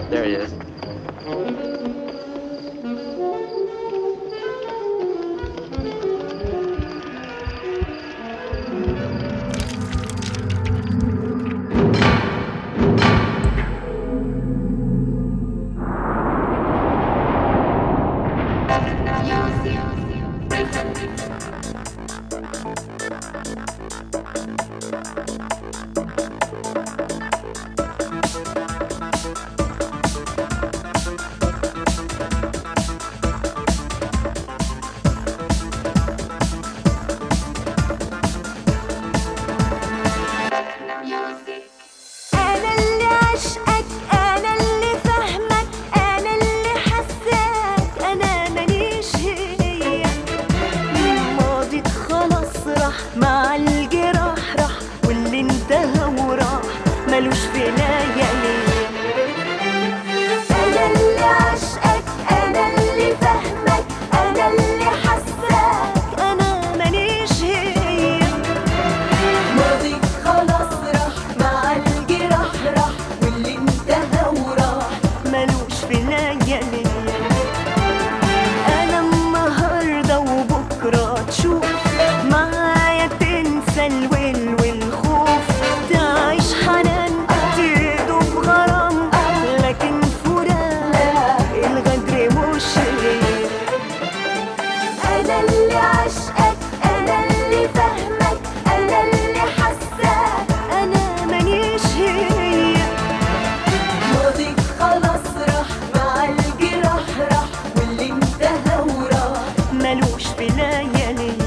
There he is. أنا اللي عشقك، أنا اللي فاهمك، أنا اللي حساك، أنا ماليش هي. ماضيك خلاص راح مع الجراح، راح واللي انتهى وراح ملوش في ليالي. أنا اللي عشقك، أنا اللي فاهمك، أنا اللي حساك، أنا ماليش هي. ماضيك خلاص راح مع الجراح، راح واللي انتهى وراح ملوش في ليالي. أنا النهاردة وبكرة تشوف معايا، تنسى الول والخوف، تعيش حنان تدوب غرام، لكن فراق الغدر مش غير. أنا اللي عشقك، أنا اللي فاهمك، أنا اللي حساك، أنا ماليش هي. ماضيك خلاص راح مع الجراح، راح واللي انتهى وراح ملوش في ليالي.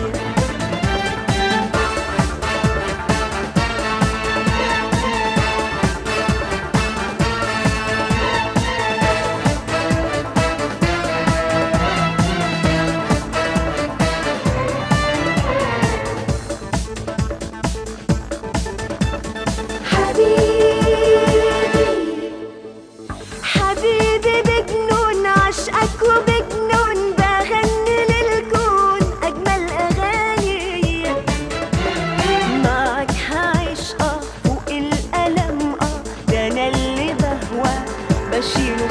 حبيبي بجنون عشقك، وبجنون بغني للكون أجمل أغاني. معك هعيش فوق الألم، ده أنا اللي بهوى بشيله